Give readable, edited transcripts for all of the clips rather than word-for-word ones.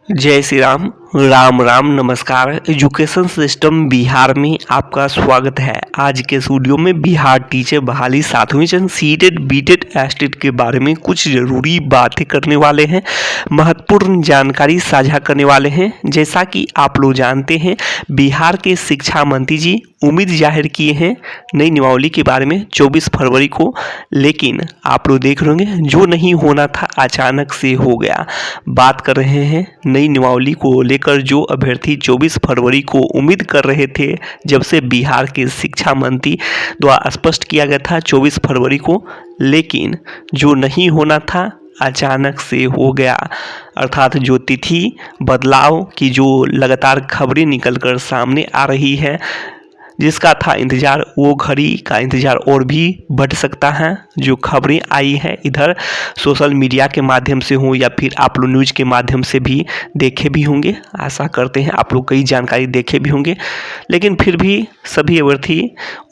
जय श्री राम। राम राम नमस्कार। Education system Bihar में आपका स्वागत है। आज के इस वीडियो में बिहार टीचर बहाली 7वीं चरण सीटेट बीटेट एस्टेट के बारे में कुछ ज़रूरी बातें करने वाले हैं, महत्वपूर्ण जानकारी साझा करने वाले हैं। जैसा कि आप लोग जानते हैं, बिहार के शिक्षा मंत्री जी उम्मीद जाहिर किए हैं नई नियमावली के बारे में 24 फरवरी को, लेकिन आप लोग देख रहे होंगे जो नहीं होना था अचानक से हो गया। बात कर रहे हैं नई नियमावली को लेकर जो अभ्यर्थी 24 फरवरी को उम्मीद कर रहे थे, जब से बिहार के शिक्षा मंत्री द्वारा स्पष्ट किया गया था 24 फरवरी को, लेकिन जो नहीं होना था अचानक से हो गया। अर्थात जो तिथि बदलाव की जो लगातार खबरें निकलकर सामने आ रही है, जिसका था इंतज़ार, वो घड़ी का इंतज़ार और भी बढ़ सकता है। जो खबरें आई हैं इधर सोशल मीडिया के माध्यम से हो या फिर आप लोग न्यूज़ के माध्यम से भी देखे भी होंगे, आशा करते हैं आप लोग कई जानकारी देखे भी होंगे, लेकिन फिर भी सभी अभ्यर्थी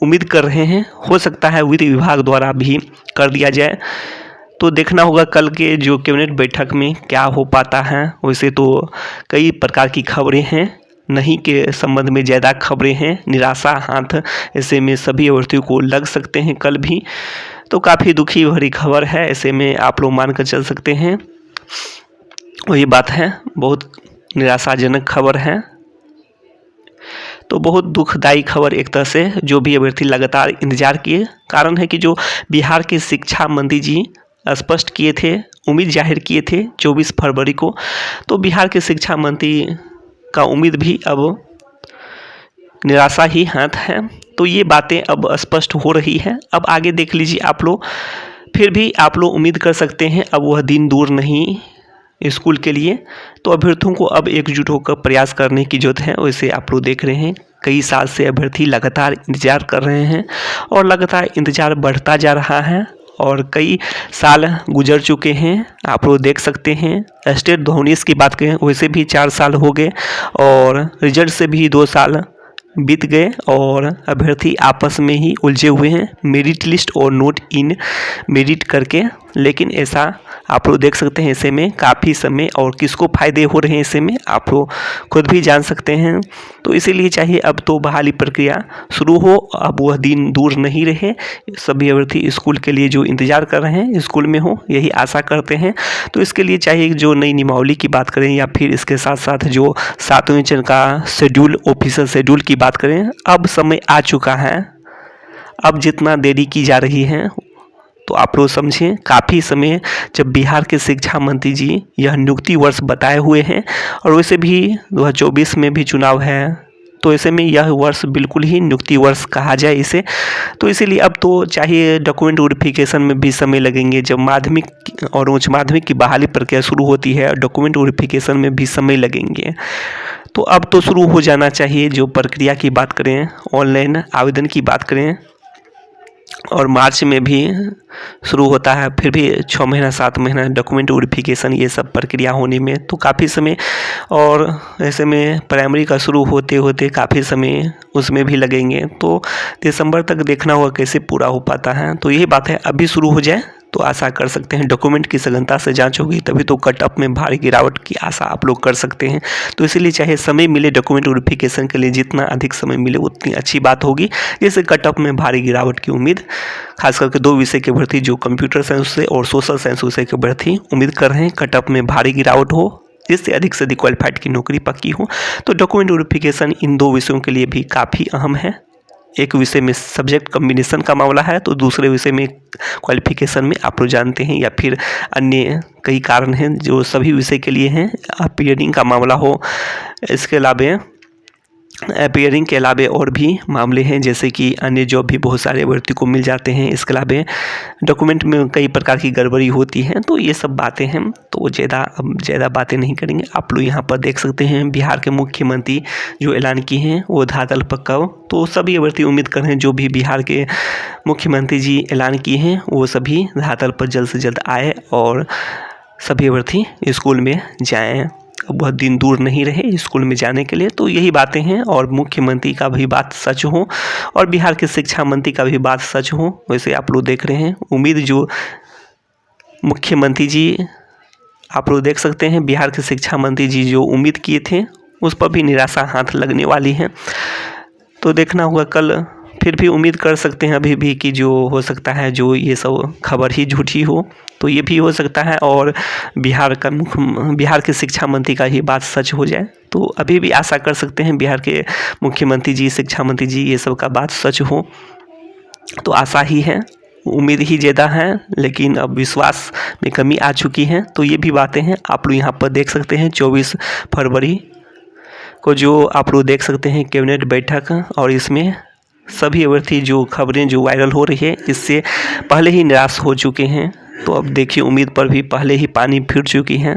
उम्मीद कर रहे हैं हो सकता है वित्त विभाग द्वारा भी कर दिया जाए। तो देखना होगा कल के जो कैबिनेट बैठक में क्या हो पाता है। वैसे तो कई प्रकार की खबरें हैं, नहीं के संबंध में ज़्यादा खबरें हैं, निराशा हाथ ऐसे में सभी अभ्यर्थियों को लग सकते हैं कल भी। तो काफ़ी दुखी भरी खबर है, ऐसे में आप लोग मान कर चल सकते हैं वही बात है, बहुत निराशाजनक खबर है। तो बहुत दुखदायी खबर एक तरह से, जो भी अभ्यर्थी लगातार इंतजार किए। कारण है कि जो बिहार के शिक्षा मंत्री जी स्पष्ट किए थे, उम्मीद जाहिर किए थे 24 फरवरी को, तो बिहार के शिक्षा मंत्री का उम्मीद भी अब निराशा ही हाथ है। तो ये बातें अब स्पष्ट हो रही है। अब आगे देख लीजिए आप लोग, फिर भी आप लोग उम्मीद कर सकते हैं अब वह दिन दूर नहीं स्कूल के लिए। तो अभ्यर्थियों को अब एकजुट होकर प्रयास करने की जरूरत है। वैसे आप लोग देख रहे हैं कई साल से अभ्यर्थी लगातार इंतजार कर रहे हैं और लगातार इंतजार बढ़ता जा रहा है और कई साल गुजर चुके हैं। आप लोग देख सकते हैं स्टेट 19 की बात करें, वैसे भी 4 साल हो गए और रिजल्ट से भी 2 साल बीत गए और अभ्यर्थी आपस में ही उलझे हुए हैं मेरिट लिस्ट और नोट इन मेरिट करके। लेकिन ऐसा आप लोग देख सकते हैं, ऐसे में काफ़ी समय और किसको फ़ायदे हो रहे हैं ऐसे में आप लोग खुद भी जान सकते हैं। तो इसीलिए चाहिए अब तो बहाली प्रक्रिया शुरू हो, अब वह दिन दूर नहीं रहे। सभी अभ्यर्थी स्कूल के लिए जो इंतज़ार कर रहे हैं स्कूल में हो, यही आशा करते हैं। तो इसके लिए चाहिए जो नई नियमावली की बात करें या फिर इसके साथ साथ जो 7वें चरण का शेड्यूल, ऑफिशियल शेड्यूल की बात करें, अब समय आ चुका है। अब जितना देरी की जा रही है तो आप लोग समझें काफ़ी समय, जब बिहार के शिक्षा मंत्री जी यह नियुक्ति वर्ष बताए हुए हैं और वैसे भी 2024 में भी चुनाव है, तो ऐसे में यह वर्ष बिल्कुल ही नियुक्ति वर्ष कहा जाए इसे। तो इसीलिए अब तो चाहिए डॉक्यूमेंट वेरिफिकेशन में भी समय लगेंगे। जब माध्यमिक और उच्च माध्यमिक की बहाली प्रक्रिया शुरू होती है, डॉक्यूमेंट वेरिफिकेशन में भी समय लगेंगे। तो अब तो शुरू हो जाना चाहिए। जो प्रक्रिया की बात करें, ऑनलाइन आवेदन की बात करें, और मार्च में भी शुरू होता है, फिर भी 6 महीना 7 महीना डॉक्यूमेंट वेरिफिकेशन ये सब प्रक्रिया होने में तो काफ़ी समय, और ऐसे में प्राइमरी का शुरू होते होते काफ़ी समय उसमें भी लगेंगे। तो दिसंबर तक देखना होगा कैसे पूरा हो पाता है। तो यही बात है, अभी शुरू हो जाए तो आशा कर सकते हैं डॉक्यूमेंट की सघनता से जांच होगी, तभी तो कट ऑफ में भारी गिरावट की आशा आप लोग कर सकते हैं। तो इसीलिए चाहे समय मिले डॉक्यूमेंट वेरिफिकेशन के लिए, जितना अधिक समय मिले उतनी अच्छी बात होगी, जिससे कट ऑफ में भारी गिरावट की उम्मीद खास करके 2 विषय के अभ्यर्थी जो कंप्यूटर साइंस से और सोशल साइंस विषय के अभ्यर्थी उम्मीद कर रहे हैं कट ऑफ में भारी गिरावट हो, जिससे अधिक से अधिक क्वालिफाइड की नौकरी पक्की हो। तो डॉक्यूमेंट वेरिफिकेशन इन 2 विषयों के लिए भी काफ़ी अहम है। एक विषय में सब्जेक्ट कम्बिनेशन का मामला है, तो दूसरे विषय में क्वालिफिकेशन में आप लोग जानते हैं या फिर अन्य कई कारण हैं जो सभी विषय के लिए हैं। अपीयरिंग का मामला हो, इसके अलावा अपीयरिंग के अलावा और भी मामले हैं, जैसे कि अन्य जॉब भी बहुत सारे अभ्यर्थी को मिल जाते हैं। इसके अलावा डॉक्यूमेंट में कई प्रकार की गड़बड़ी होती है। तो ये सब बातें हैं, तो ज़्यादा बातें नहीं करेंगे। आप लोग यहाँ पर देख सकते हैं बिहार के मुख्यमंत्री जो ऐलान किए हैं वो धरातल पर कब, तो सभी अभ्यर्थी उम्मीद कर रहे हैं जो भी बिहार के मुख्यमंत्री जी ऐलान किए हैं वो सभी धरातल पर जल्द से जल्द आए और सभी अभ्यर्थी स्कूल में जाएँ। अब वह दिन दूर नहीं रहे स्कूल में जाने के लिए। तो यही बातें हैं, और मुख्यमंत्री का भी बात सच हो और बिहार के शिक्षा मंत्री का भी बात सच हो। वैसे आप लोग देख रहे हैं उम्मीद जो मुख्यमंत्री जी आप लोग देख सकते हैं बिहार के शिक्षा मंत्री जी जो उम्मीद किए थे उस पर भी निराशा हाथ लगने वाली है। तो देखना होगा कल, फिर भी उम्मीद कर सकते हैं अभी भी कि जो हो सकता है जो ये सब खबर ही झूठी हो, तो ये भी हो सकता है और बिहार के शिक्षा मंत्री का ही बात सच हो जाए। तो अभी भी आशा कर सकते हैं बिहार के मुख्यमंत्री जी, शिक्षा मंत्री जी ये सब का बात सच हो। तो आशा ही है, उम्मीद ही ज़्यादा है, लेकिन अब विश्वास में कमी आ चुकी है। तो ये भी बातें हैं आप लोग यहाँ पर देख सकते हैं। 24 फरवरी को जो आप लोग देख सकते हैं कैबिनेट बैठक, और इसमें सभी अभ्यर्थी जो खबरें जो वायरल हो रही है इससे पहले ही निराश हो चुके हैं। तो अब देखिए उम्मीद पर भी पहले ही पानी फिर चुकी है।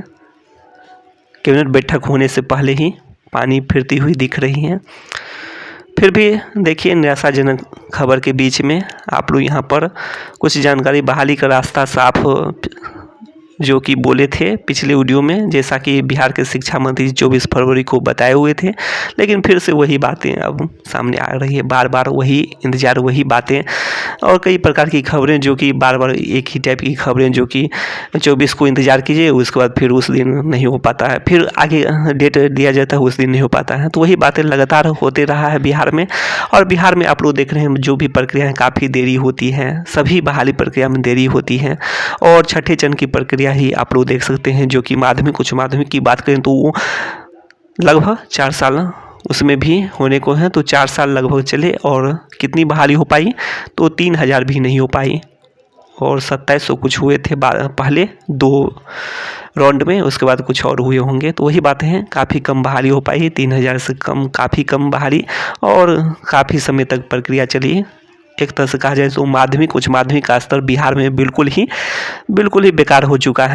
कैबिनेट बैठक होने से पहले ही पानी फिरती हुई दिख रही है। फिर भी देखिए निराशाजनक खबर के बीच में आप लोग यहाँ पर कुछ जानकारी, बहाली का रास्ता साफ जो कि बोले थे पिछले वीडियो में, जैसा कि बिहार के शिक्षा मंत्री 24 फरवरी को बताए हुए थे, लेकिन फिर से वही बातें अब सामने आ रही है। बार बार वही इंतज़ार, वही बातें और कई प्रकार की खबरें जो कि बार बार एक ही टाइप की खबरें जो कि 24 को इंतज़ार कीजिए, उसके बाद फिर उस दिन नहीं हो पाता है, फिर आगे डेट दिया जाता है उस दिन नहीं हो पाता है। तो वही बातें लगातार होते रहा है बिहार में। और बिहार में आप लोग देख रहे हैं जो भी प्रक्रियाएँ काफ़ी देरी होती हैं, सभी बहाली प्रक्रिया में देरी होती है। और छठे चरण की प्रक्रिया ही आप लोग देख सकते हैं जो कि माध्यमिक, उच्च माध्यमिक की बात करें तो वो लगभग 4 साल उसमें भी होने को है। तो 4 साल लगभग चले और कितनी बहाली हो पाई, तो 3000 भी नहीं हो पाई। और 2700 कुछ हुए थे पहले 2 राउंड में, उसके बाद कुछ और हुए होंगे। तो वही बातें हैं, काफ़ी कम बहाली हो पाई, 3000 से कम, काफ़ी कम बहाली, और काफ़ी समय तक प्रक्रिया चली। एक तरह से कहा जाए तो माध्यमिक, उच्च माध्यमिक का स्तर बिहार में बिल्कुल ही बेकार हो चुका है।